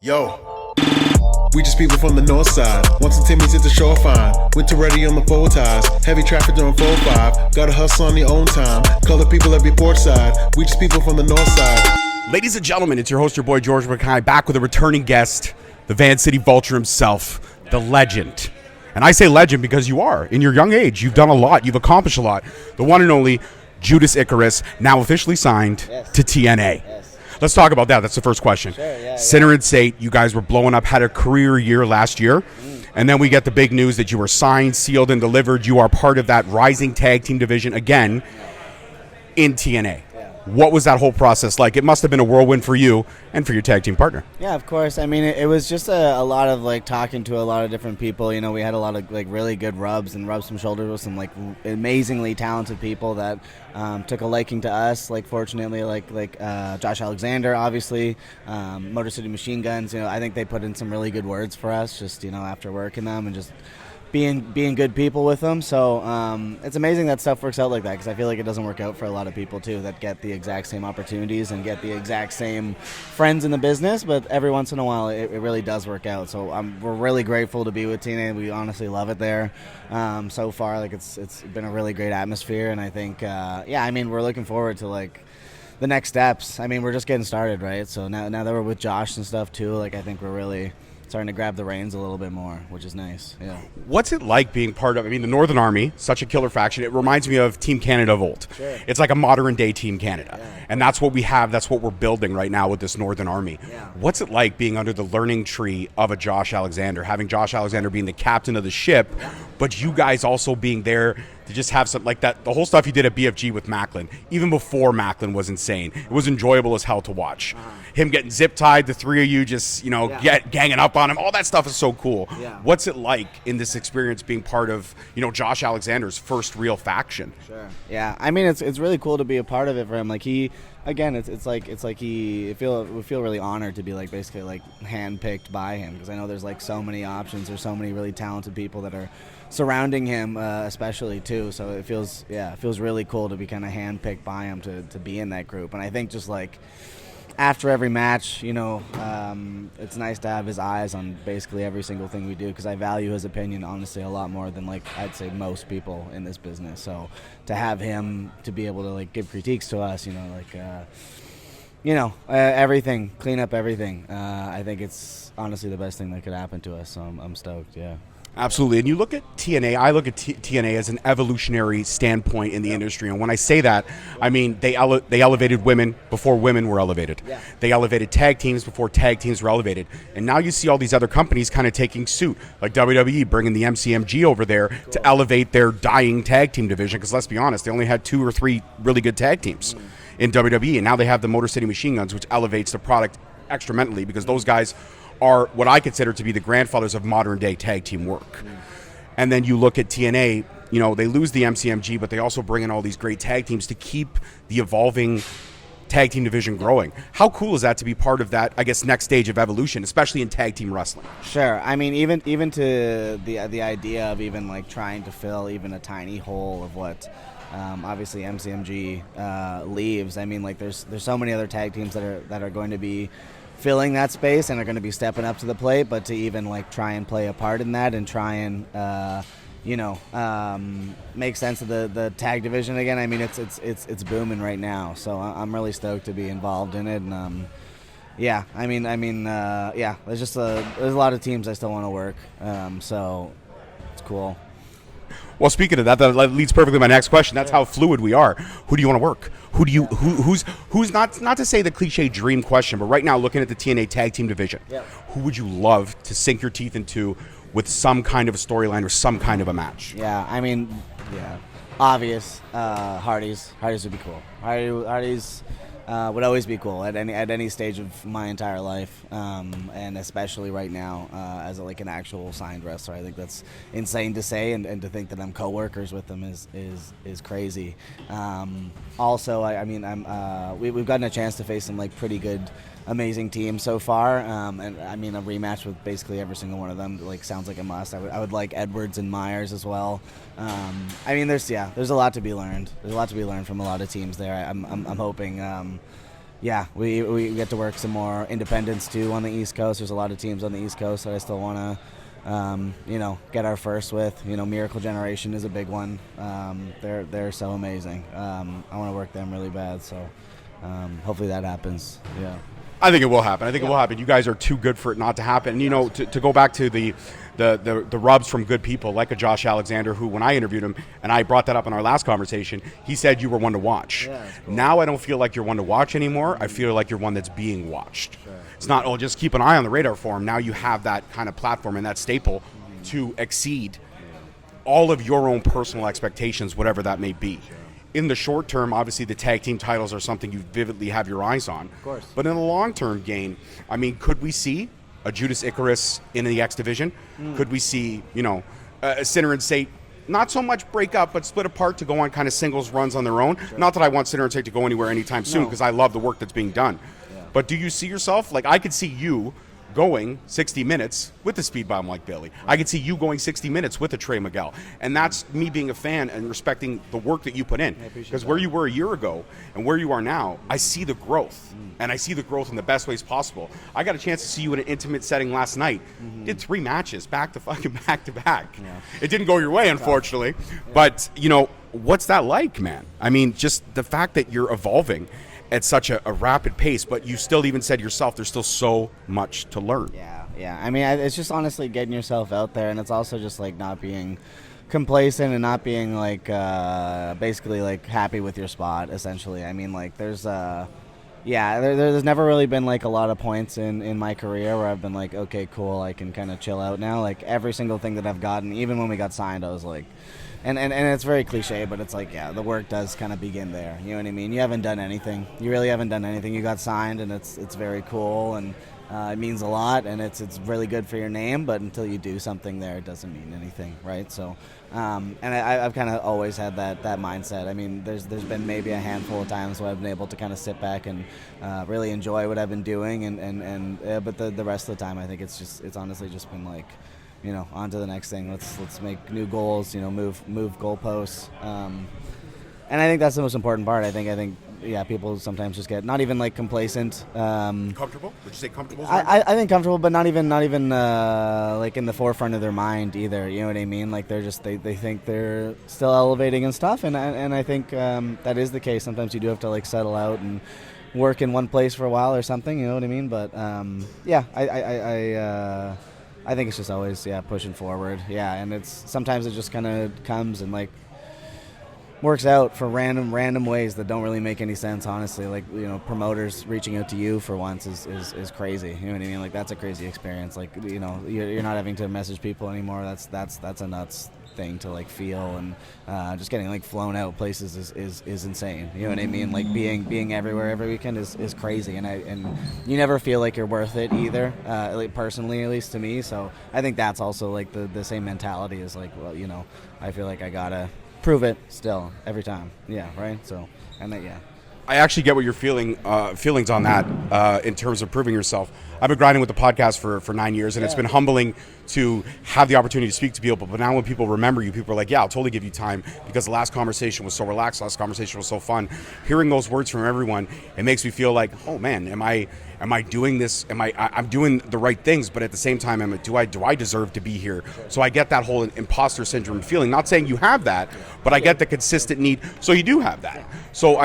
Yo, we just people from the north side. Once and Timmy's at the shore fine. Winter ready on the four ties. Heavy traffic during 4-5. Gotta hustle on your own time. Color people every port side. We just people from the north side. Ladies and gentlemen, it's your host, your boy George McKay, back with a returning guest, the Van City Vulture himself, the legend. And I say legend because you are. In your young age, you've done a lot. You've accomplished a lot. The one and only Judas Icuras, now officially signed to TNA. Yes. Let's talk about that. That's the first question. Sure, Sinner and Sate, you guys were blowing up, had a career year last year. And then we get the big news that you were signed, sealed, and delivered. You are part of that rising tag team division again in TNA. What was that whole process like? It must have been a whirlwind for you and for your tag team partner. Yeah, of course. I mean, it was just a lot of talking to a lot of different people. You know, we had a lot of really good rubs and rubbed some shoulders with some amazingly talented people that took a liking to us. Fortunately, Josh Alexander, obviously, Motor City Machine Guns. You know, I think they put in some really good words for us. Just after working them and just being good people with them. So it's amazing that stuff works out like that, because I feel like it doesn't work out for a lot of people too that get the exact same opportunities and get the exact same friends in the business, but every once in a while it really does work out. So we're really grateful to be with TNA. We honestly love it there. So far, it's been a really great atmosphere, and I think we're looking forward to the next steps. I mean, we're just getting started, right? So now that we're with Josh and stuff too, I think we're really starting to grab the reins a little bit more, which is nice. Yeah. What's it like being part of, the Northern Army, such a killer faction? It reminds me of Team Canada of old. Sure. It's like a modern day Team Canada. Yeah. And that's what we have. That's what we're building right now with this Northern Army. Yeah. What's it like being under the learning tree of a Josh Alexander, having Josh Alexander being the captain of the ship, but you guys also being there to just have some like that? The whole stuff you did at BFG with Macklin, even before Macklin, was insane. It was enjoyable as hell to watch. Him getting zip tied, the three of you just ganging up on him. All that stuff is so cool. Yeah. What's it like in this experience being part of Josh Alexander's first real faction? Sure. Yeah. I mean, it's really cool to be a part of it for him. We feel really honored to be basically handpicked by him, because I know there's so many options. There's so many really talented people that are surrounding him, especially too. So it feels really cool to be kind of handpicked by him to be in that group. And I think just after every match, it's nice to have his eyes on basically every single thing we do, because I value his opinion honestly a lot more than I'd say most people in this business. So to have him to be able to give critiques to us, everything, clean up everything. I think it's honestly the best thing that could happen to us. So I'm stoked. Yeah. Absolutely. And you look at TNA, I look at TNA as an evolutionary standpoint in the industry. And when I say that, I mean they elevated women before women were elevated. Yeah. They elevated tag teams before tag teams were elevated. And now you see all these other companies kind of taking suit, like WWE bringing the MCMG over there to elevate their dying tag team division. Because let's be honest, they only had 2 or 3 really good tag teams in WWE. And now they have the Motor City Machine Guns, which elevates the product extramentally, because those guys are what I consider to be the grandfathers of modern day tag team work. And then you look at TNA, they lose the MCMG, but they also bring in all these great tag teams to keep the evolving tag team division growing. How cool is that to be part of that, I guess, next stage of evolution, especially in tag team wrestling? Sure. I mean, even to the idea of even trying to fill even a tiny hole of what obviously MCMG leaves. I mean, there's so many other tag teams that are going to be filling that space and are going to be stepping up to the plate, but to even try and play a part in that and try and make sense of the tag division again. I mean, it's booming right now, so I'm really stoked to be involved in it. And there's a lot of teams I still want to work, so it's cool. Well, speaking of that leads perfectly to my next question. That's how fluid we are. Who do you want to work? Who's not to say the cliche dream question, but right now looking at the TNA tag team division, who would you love to sink your teeth into with some kind of a storyline or some kind of a match? Yeah, I mean, obvious. Hardy's would be cool. Hardy's would always be cool at any stage of my entire life, and especially right now as an actual signed wrestler. I think that's insane to say, and to think that I'm co-workers with them is crazy. Also, we've gotten a chance to face some like pretty good, amazing teams so far, and I mean a rematch with basically every single one of them sounds like a must. I would like Edwards and Myers as well. I mean there's a lot to be learned. There's a lot to be learned from a lot of teams there. I'm hoping yeah, we get to work some more independents too on the East Coast. There's a lot of teams on the East Coast that I still want to, get our first with. Miracle Generation is a big one. They're so amazing. I want to work them really bad. So hopefully that happens. Yeah. I think it will happen. It will happen. You guys are too good for it not to happen. And, to go back to the rubs from good people like a Josh Alexander, who when I interviewed him, and I brought that up in our last conversation, he said you were one to watch. Yeah, cool. Now I don't feel like you're one to watch anymore. I feel like you're one that's being watched. Sure. It's not, just keep an eye on the radar for him. Now you have that kind of platform and that staple to exceed all of your own personal expectations, whatever that may be. In the short term, obviously the tag team titles are something you vividly have your eyes on. Of course. But in the long-term game, could we see a Judas Icuras in the X division? Could we see, Sinner and Sate not so much break up, but split apart to go on kind of singles runs on their own? Sure. Not that I want Sinner and Sate to go anywhere anytime soon, because I love the work that's being done. Yeah. But do you see yourself, I could see you going 60 minutes with a speed bomb like Bailey. Right. I could see you going 60 minutes with a Trey Miguel. And that's me being a fan and respecting the work that you put in. Because where you were a year ago and where you are now, I see the growth. And I see the growth in the best ways possible. I got a chance to see you in an intimate setting last night. Did 3 matches back to back. Yeah. It didn't go your way, unfortunately. Yeah. But, what's that like, man? Just the fact that you're evolving at such a rapid pace, but you still even said yourself there's still so much to learn. Yeah. It's just honestly getting yourself out there, and it's also just not being complacent and not being basically happy with your spot, essentially. There's there's never really been a lot of points in my career where I've been okay, cool, I can kind of chill out now. Every single thing that I've gotten, even when we got signed, I was and it's very cliche, but it's the work does kind of begin there. You know what I mean? You haven't done anything. You really haven't done anything. You got signed, and it's very cool, and it means a lot, and it's really good for your name. But until you do something there, it doesn't mean anything, right? So, and I've kind of always had that mindset. There's been maybe a handful of times where I've been able to kind of sit back and really enjoy what I've been doing, but the rest of the time, I think it's honestly just been on to the next thing. Let's make new goals. Move goalposts. And I think that's the most important part. I think people sometimes just get not even complacent. Comfortable? Would you say comfortable? I think comfortable, but not even in the forefront of their mind either. You know what I mean? They're just they think they're still elevating and stuff. And I think that is the case. Sometimes you do have to settle out and work in one place for a while or something. You know what I mean? But I think it's just always pushing forward. And it's sometimes it just kind of comes and works out for random ways that don't really make any sense, honestly. Promoters reaching out to you for once is crazy. You know what I mean? That's a crazy experience. You're not having to message people anymore. That's a nuts thing to feel, and just getting flown out places is insane. You know what I mean? Being everywhere every weekend is crazy, and you never feel like you're worth it either. Personally, at least to me. So I think that's also the same mentality is I feel like I gotta prove it still every time. Yeah, right. So I actually get what you're feelings on that in terms of proving yourself. I've been grinding with the podcast for 9 years, and it's been humbling to have the opportunity to speak to people. But now when people remember you, people are like, yeah, I'll totally give you time because the last conversation was so relaxed, last conversation was so fun. Hearing those words from everyone, it makes me feel like, oh man, am I doing this? I'm doing the right things, but at the same time, do I deserve to be here? So I get that whole imposter syndrome feeling. Not saying you have that, but I get the consistent need. So you do have that. So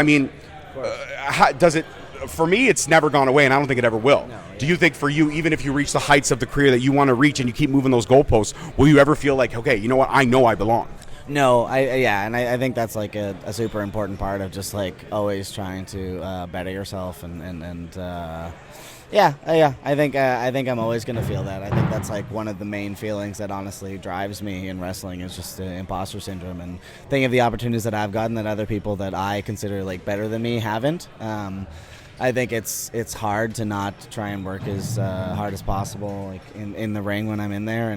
does it? For me, it's never gone away, and I don't think it ever will. Do you think for you, even if you reach the heights of the career that you want to reach and you keep moving those goalposts, will you ever feel like, okay, you know what, I know I belong? No, and I think that's a super important part of just always trying to better yourself I think I'm always going to feel that. I think that's one of the main feelings that honestly drives me in wrestling is just imposter syndrome, and thinking of the opportunities that I've gotten that other people that I consider better than me haven't. I think it's hard to not try and work as hard as possible in the ring when I'm in there,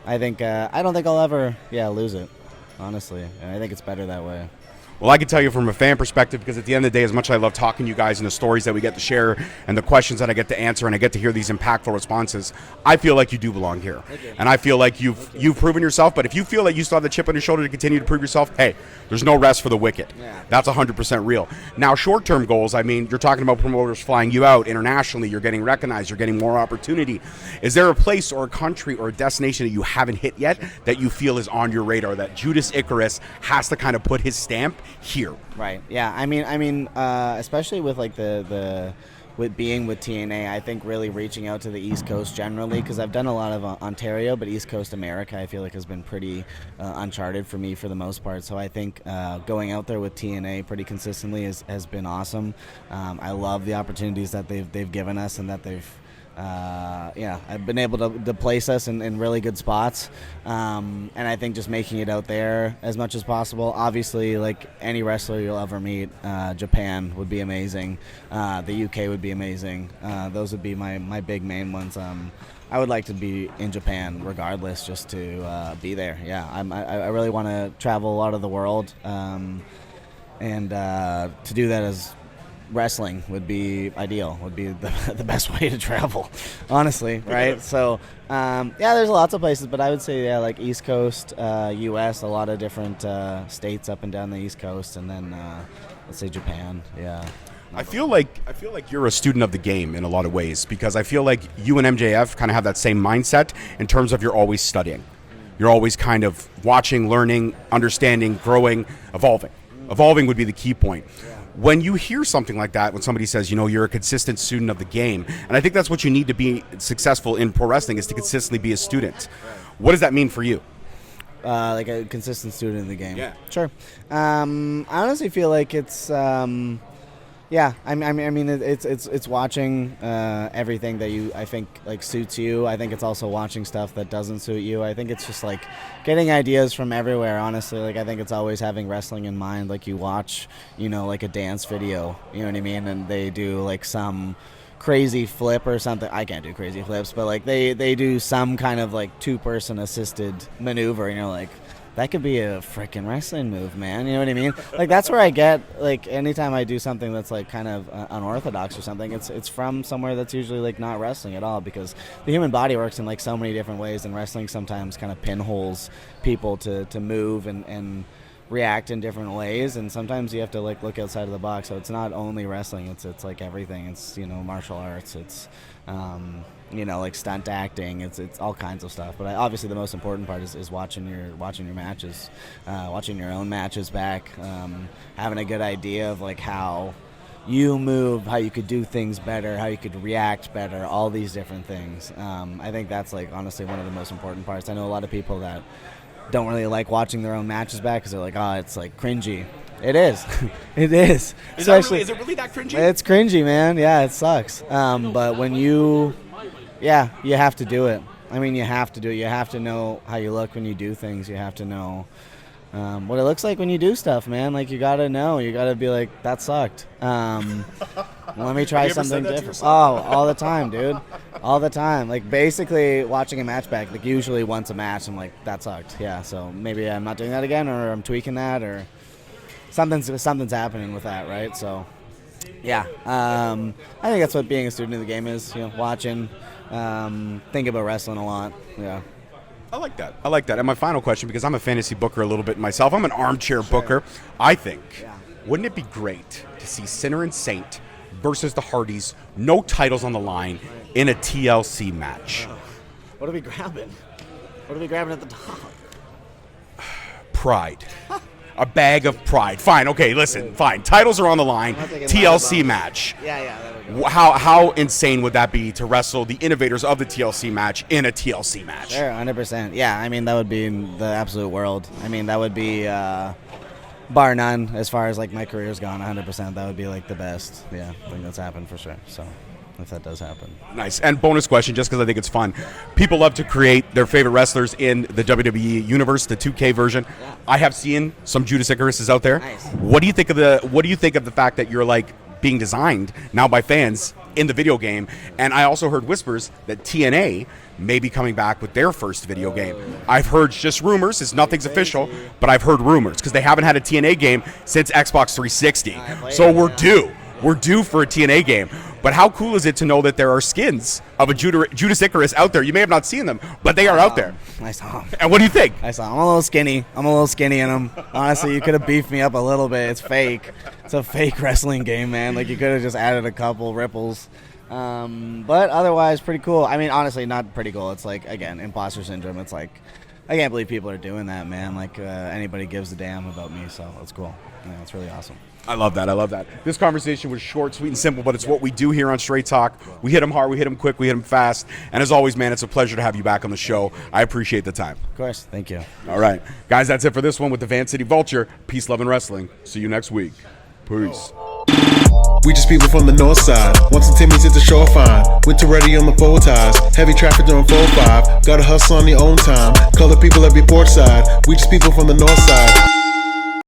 I think I don't think I'll ever lose it, honestly. And I think it's better that way. Well, I can tell you from a fan perspective, because at the end of the day, as much as I love talking to you guys and the stories that we get to share and the questions that I get to answer and I get to hear these impactful responses, I feel like you do belong here. And I feel like you've proven yourself, but if you feel like you still have the chip on your shoulder to continue to prove yourself, hey, there's no rest for the wicked. Yeah. That's 100% real. Now, short-term goals, I mean, you're talking about promoters flying you out internationally, you're getting recognized, you're getting more opportunity. Is there a place or a country or a destination that you haven't hit yet that you feel is on your radar, that Judas Icuras has to kind of put his stamp here? Right. Yeah. I mean, especially with like with being with TNA, I think really reaching out to the East Coast generally, because I've done a lot of Ontario, but East Coast America I feel like has been pretty uncharted for me for the most part. So I think going out there with TNA pretty consistently has been awesome. I love the opportunities that they've given us and that they've I've been able to place us in really good spots, and I think just making it out there as much as possible. Obviously, like any wrestler you'll ever meet, Japan would be amazing, the UK would be amazing. Those would be my big main ones. I would like to be in Japan regardless, just to be there. Yeah, I really want to travel a lot of the world, and to do that as wrestling would be ideal, would be the best way to travel, honestly, right? So, there's lots of places, but I would say, like East Coast, U.S., a lot of different states up and down the East Coast, and then let's say Japan, yeah. I feel like you're a student of the game in a lot of ways, because I feel like you and MJF kind of have that same mindset in terms of you're always studying. You're always kind of watching, learning, understanding, growing, evolving. Evolving would be the key point. When you hear something like that, when somebody says, you're a consistent student of the game, and I think that's what you need to be successful in pro wrestling, is to consistently be a student. What does that mean for you? Like a consistent student of the game. Yeah. Sure. I honestly feel like it's, it's watching everything that I think like suits you. I think it's also watching stuff that doesn't suit you. I think it's just like getting ideas from everywhere, honestly. Like I think it's always having wrestling in mind. Like you watch, like a dance video, you know what I mean? And they do like some crazy flip or something. I can't do crazy flips, but like they do some kind of like two-person assisted maneuver, like that could be a freaking wrestling move, man. You know what I mean? Like that's where I get, like, anytime I do something that's like kind of unorthodox or something, it's from somewhere that's usually like not wrestling at all, because the human body works in like so many different ways, and wrestling sometimes kind of pinholes people to move and react in different ways, and sometimes you have to like look outside of the box. So it's not only wrestling, it's like everything. It's martial arts, it's like stunt acting, it's all kinds of stuff. But obviously the most important part is watching your matches, watching your own matches back, having a good idea of like how you move, how you could do things better, how you could react better, all these different things. I think that's like honestly one of the most important parts. I know a lot of people that don't really like watching their own matches back because they're like, oh, it's like cringy. It is. It is. Is it really that cringy? It's cringy, man. Yeah, it sucks. But when you have to do it. I mean, you have to do it. You have to know how you look when you do things. You have to know what it looks like when you do stuff, man. Like, you got to know. You got to be like, that sucked. Let me try something different. Oh, all the time, dude. All the time. Like, basically, watching a match back, like, usually once a match, I'm like, that sucked. Yeah, so maybe I'm not doing that again, or I'm tweaking that, or something's happening with that, right? So, yeah. I think that's what being a student of the game is, watching, think about wrestling a lot. Yeah. I like that. And my final question, because I'm a fantasy booker a little bit myself, I'm an armchair booker. I think, wouldn't it be great to see Sinner and Saint versus the Hardys, no titles on the line, in a TLC match? What are we grabbing? What are we grabbing at the top? Pride. A bag of pride. Fine, okay, listen, fine. Titles are on the line. TLC match. Yeah, there we go. How insane would that be to wrestle the innovators of the TLC match in a TLC match? Sure, 100%. Yeah, I mean, that would be the absolute world. I mean, that would be, bar none, as far as, like, my career's gone, 100%. That would be, like, the best. Yeah, I think that's happened for sure, so if that does happen. Nice. And bonus question, just because I think it's fun. People love to create their favorite wrestlers in the WWE universe, the 2K version. Yeah. I have seen some Judas Icuras out there. Nice. What do you think of the fact that you're like being designed now by fans in the video game. And I also heard whispers that TNA may be coming back with their first video game. I've heard just rumors. Nothing's official, but I've heard rumors because they haven't had a TNA game since Xbox 360. So we're due. We're due for a TNA game. But how cool is it to know that there are skins of a Judas Icuras out there? You may have not seen them, but they are out there. I saw them. And what do you think? I saw them. I'm a little skinny in them. Honestly, you could have beefed me up a little bit. It's fake. It's a fake wrestling game, man. Like, you could have just added a couple ripples. But otherwise, pretty cool. I mean, honestly, not pretty cool. It's like, again, Imposter Syndrome. It's like, I can't believe people are doing that, man. Like, anybody gives a damn about me, so it's cool. Yeah, it's really awesome. I love that. I love that. This conversation was short, sweet, and simple, but it's what we do here on Straight Talk. We hit them hard, we hit them quick, we hit them fast. And as always, man, it's a pleasure to have you back on the show. I appreciate the time. Of course. Thank you. All right. Guys, that's it for this one with the Van City Vulture. Peace, love, and wrestling. See you next week. Peace. We just people from the north side. Once the Timmy's hit the shore fine. Winter ready on the full ties. Heavy traffic during 4-5. Gotta hustle on your own time. Color people every port side. We just people from the north side.